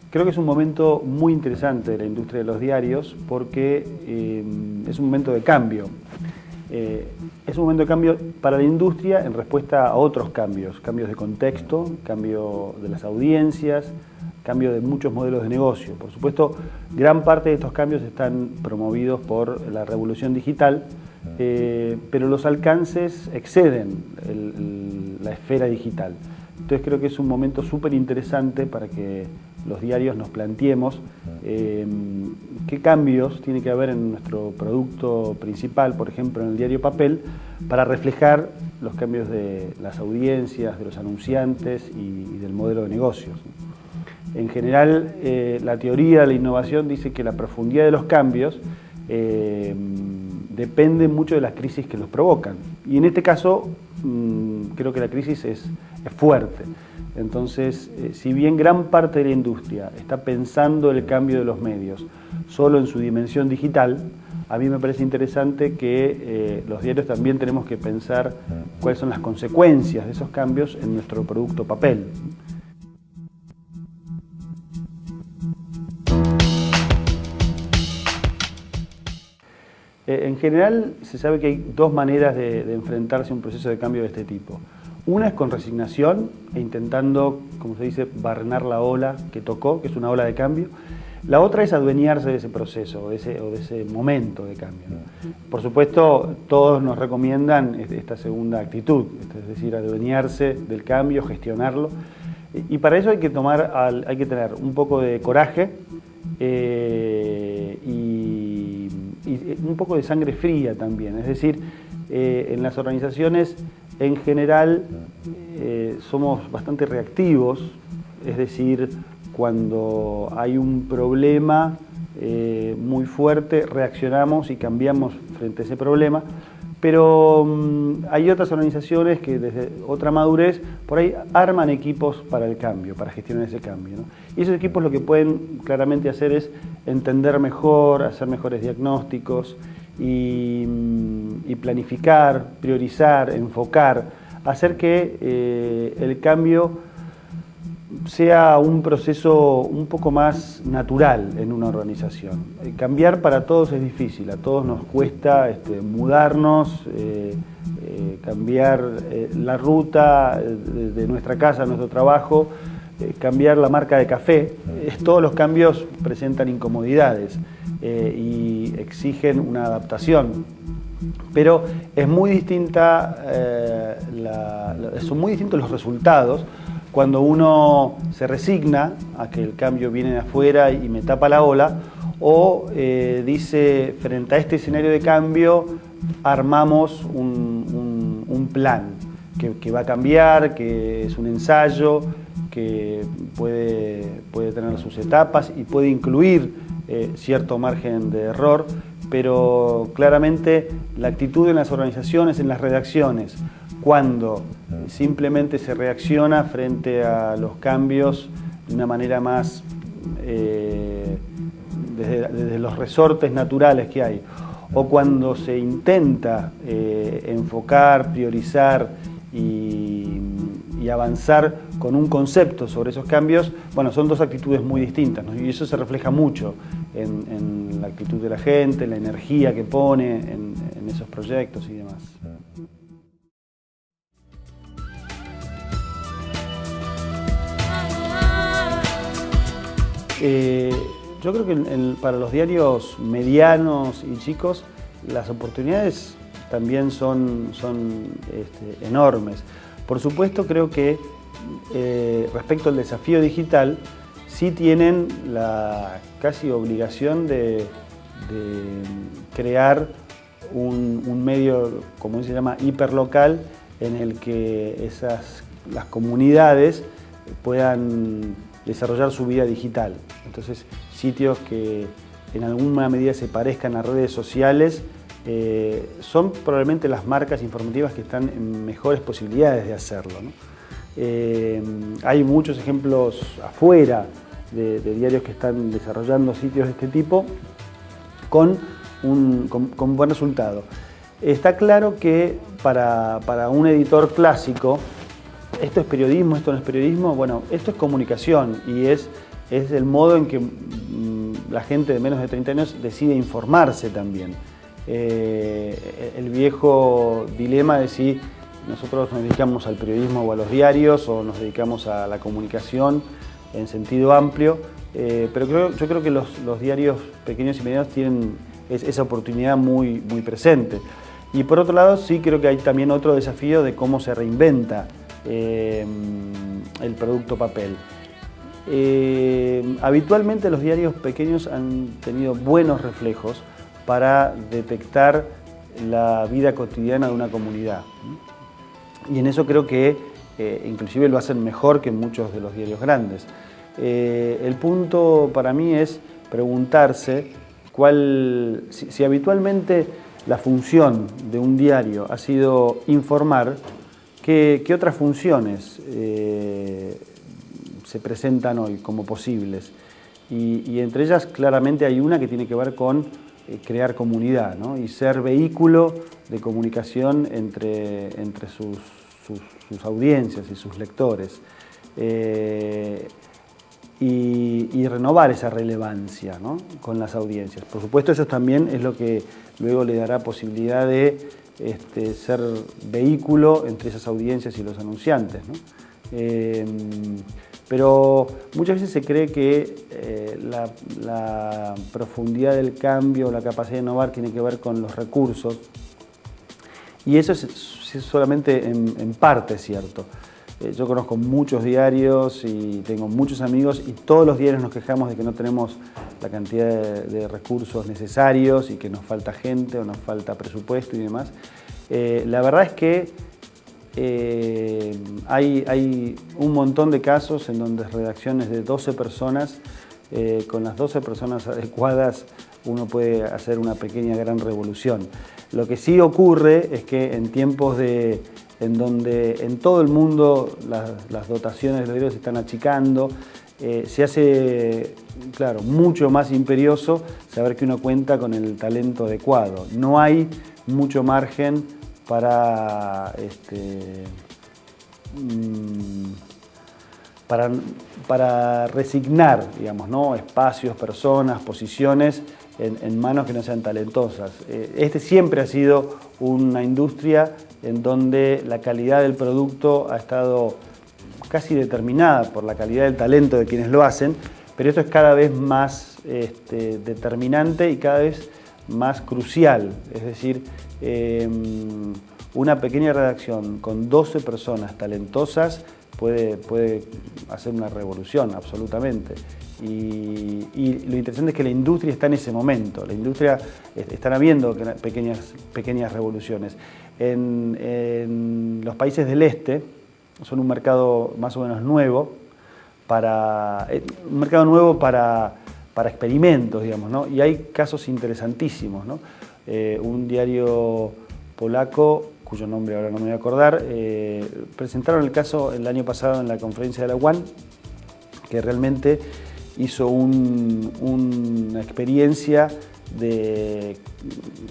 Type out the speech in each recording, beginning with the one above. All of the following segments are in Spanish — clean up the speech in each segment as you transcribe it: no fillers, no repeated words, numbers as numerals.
Creo que es un momento muy interesante de la industria de los diarios porque es un momento de cambio. Es un momento de cambio para la industria en respuesta a otros cambios de contexto, cambio de las audiencias, cambio de muchos modelos de negocio. Por supuesto, gran parte de estos cambios están promovidos por la revolución digital, pero los alcances exceden la esfera digital. Entonces creo que es un momento súper interesante para que los diarios nos planteemos qué cambios tiene que haber en nuestro producto principal, por ejemplo en el diario papel, para reflejar los cambios de las audiencias, de los anunciantes y del modelo de negocios. En general, la teoría de la innovación dice que la profundidad de los cambios depende mucho de las crisis que los provocan. Y en este caso, creo que la crisis es fuerte. Entonces, si bien gran parte de la industria está pensando el cambio de los medios solo en su dimensión digital, a mí me parece interesante que los diarios también tenemos que pensar cuáles son las consecuencias de esos cambios en nuestro producto papel. En general, se sabe que hay dos maneras de enfrentarse a un proceso de cambio de este tipo. Una es con resignación e intentando, como se dice, barrenar la ola que tocó, que es una ola de cambio. La otra es adueñarse de ese proceso o de ese momento de cambio. Por supuesto, todos nos recomiendan esta segunda actitud, es decir, adueñarse del cambio, gestionarlo. Y para eso hay que tener un poco de coraje y un poco de sangre fría también. Es decir, en las organizaciones en general somos bastante reactivos, es decir, cuando hay un problema muy fuerte reaccionamos y cambiamos frente a ese problema, pero hay otras organizaciones que desde otra madurez por ahí arman equipos para el cambio, para gestionar ese cambio, ¿no? Y esos equipos lo que pueden claramente hacer es entender mejor, hacer mejores diagnósticos y planificar, priorizar, enfocar, hacer que el cambio sea un proceso un poco más natural en una organización. Cambiar para todos es difícil, a todos nos cuesta mudarnos, cambiar la ruta de nuestra casa a nuestro trabajo, cambiar la marca de café. Todos los cambios presentan incomodidades y exigen una adaptación. Pero es muy distinta, son muy distintos los resultados cuando uno se resigna a que el cambio viene de afuera y me tapa la ola, o dice, frente a este escenario de cambio, armamos un plan que va a cambiar, que es un ensayo, que puede tener sus etapas y puede incluir cierto margen de error, pero claramente la actitud en las organizaciones, en las redacciones, cuando simplemente se reacciona frente a los cambios de una manera más desde los resortes naturales que hay, o cuando se intenta enfocar, priorizar y avanzar con un concepto sobre esos cambios, bueno, son dos actitudes muy distintas, ¿no? Y eso se refleja mucho en la actitud de la gente, en la energía que pone en esos proyectos y demás. Yo creo que para los diarios medianos y chicos las oportunidades también son enormes. Por supuesto, creo que respecto al desafío digital sí tienen la casi obligación de crear un medio, como se llama, hiperlocal, en el que las comunidades puedan desarrollar su vida digital. Entonces, sitios que en alguna medida se parezcan a redes sociales son probablemente las marcas informativas que están en mejores posibilidades de hacerlo, ¿no? Hay muchos ejemplos afuera de diarios que están desarrollando sitios de este tipo con buen resultado. Está claro que para un editor clásico esto es periodismo, esto no es periodismo. Bueno, esto es comunicación y es el modo en que la gente de menos de 30 años decide informarse también. El viejo dilema de si nosotros nos dedicamos al periodismo o a los diarios o nos dedicamos a la comunicación en sentido amplio, pero yo creo que los diarios pequeños y medianos tienen esa oportunidad muy presente. Y por otro lado, sí creo que hay también otro desafío de cómo se reinventa el producto papel. Habitualmente los diarios pequeños han tenido buenos reflejos para detectar la vida cotidiana de una comunidad. Y en eso creo que inclusive lo hacen mejor que muchos de los diarios grandes. El punto para mí es preguntarse si habitualmente la función de un diario ha sido informar, ¿qué otras funciones se presentan hoy como posibles? Y entre ellas claramente hay una que tiene que ver con crear comunidad, ¿no? Y ser vehículo de comunicación entre sus audiencias y sus lectores. Y renovar esa relevancia, ¿no?, con las audiencias. Por supuesto, eso también es lo que luego le dará posibilidad de ser vehículo entre esas audiencias y los anunciantes, ¿no? Pero muchas veces se cree que la profundidad del cambio, la capacidad de innovar tiene que ver con los recursos, y eso es solamente en parte cierto. Yo conozco muchos diarios y tengo muchos amigos y todos los diarios nos quejamos de que no tenemos la cantidad de recursos necesarios y que nos falta gente o nos falta presupuesto y demás. La verdad es que hay un montón de casos en donde redacciones de 12 personas, con las 12 personas adecuadas, uno puede hacer una pequeña gran revolución. Lo que sí ocurre es que en tiempos en donde en todo el mundo las dotaciones de los diarios se están achicando, se hace, claro, mucho más imperioso saber que uno cuenta con el talento adecuado. No hay mucho margen para resignar, digamos, ¿no?, espacios, personas, posiciones en manos que no sean talentosas. Siempre ha sido una industria en donde la calidad del producto ha estado casi determinada por la calidad del talento de quienes lo hacen, pero esto es cada vez más determinante y cada vez más crucial. Es decir, una pequeña redacción con 12 personas talentosas puede hacer una revolución, absolutamente. Y lo interesante es que la industria está en ese momento. La industria, están habiendo pequeñas revoluciones. En los países del este son un mercado más o menos nuevo para experimentos, digamos, ¿no? Y hay casos interesantísimos, ¿no? Un diario polaco, cuyo nombre ahora no me voy a acordar, presentaron el caso el año pasado en la conferencia de la UAN, que realmente hizo una experiencia de,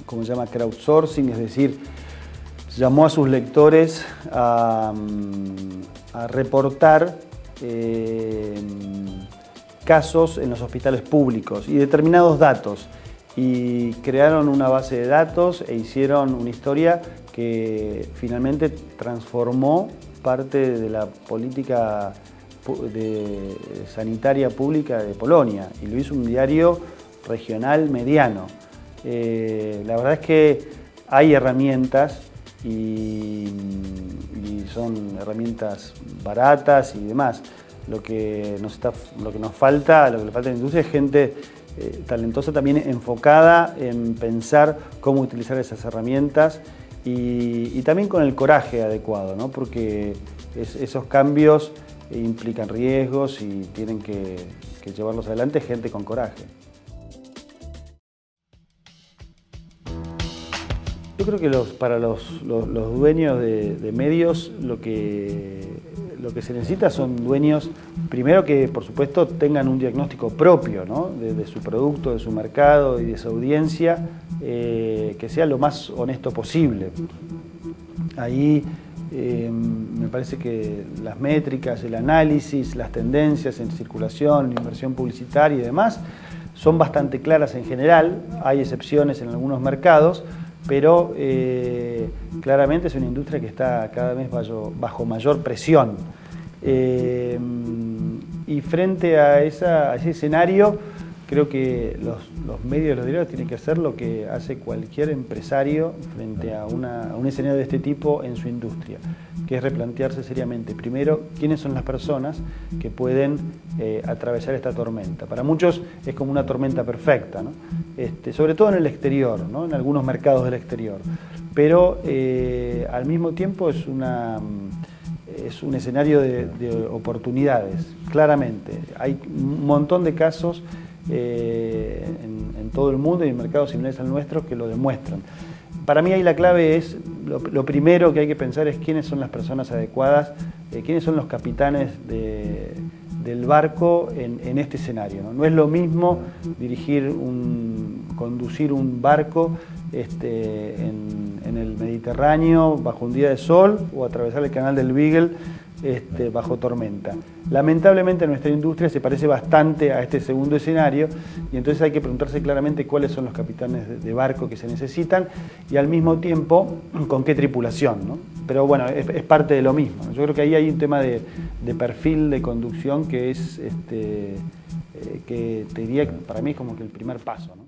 ¿cómo se llama?, crowdsourcing, es decir, llamó a sus lectores a reportar casos en los hospitales públicos y determinados datos, y crearon una base de datos e hicieron una historia que finalmente transformó parte de la política sanitaria pública de Polonia, y lo hizo un diario regional mediano. La verdad es que hay herramientas y son herramientas baratas y demás. Lo que le falta a la industria es gente talentosa, también enfocada en pensar cómo utilizar esas herramientas y también con el coraje adecuado, ¿no? Porque esos cambios implican riesgos y tienen que llevarlos adelante gente con coraje. Yo creo que para los dueños de medios lo que se necesita son dueños, primero, que por supuesto tengan un diagnóstico propio, ¿no?, de su producto, de su mercado y de su audiencia, que sea lo más honesto posible. Ahí Me parece que las métricas, el análisis, las tendencias en circulación, inversión publicitaria y demás son bastante claras en general. Hay excepciones en algunos mercados, pero claramente es una industria que está cada vez bajo mayor presión. Y frente a ese escenario, creo que los medios, los diarios tienen que hacer lo que hace cualquier empresario frente a un escenario de este tipo en su industria, que es replantearse seriamente, primero, quiénes son las personas que pueden atravesar esta tormenta. Para muchos es como una tormenta perfecta, ¿no? Sobre todo en el exterior, ¿no? En algunos mercados del exterior, pero al mismo tiempo es un escenario de oportunidades, claramente. Hay un montón de casos en todo el mundo y en mercados similares al nuestro que lo demuestran. Para mí ahí la clave es, lo primero que hay que pensar es quiénes son las personas adecuadas, quiénes son los capitanes del barco en este escenario, ¿no? No es lo mismo conducir un barco en el Mediterráneo bajo un día de sol o atravesar el canal del Beagle bajo tormenta. Lamentablemente nuestra industria se parece bastante a este segundo escenario y entonces hay que preguntarse claramente cuáles son los capitanes de barco que se necesitan y al mismo tiempo con qué tripulación, ¿no? Pero bueno, es parte de lo mismo, ¿no? Yo creo que ahí hay un tema de perfil de conducción que es que te diría que para mí es como que el primer paso, ¿no?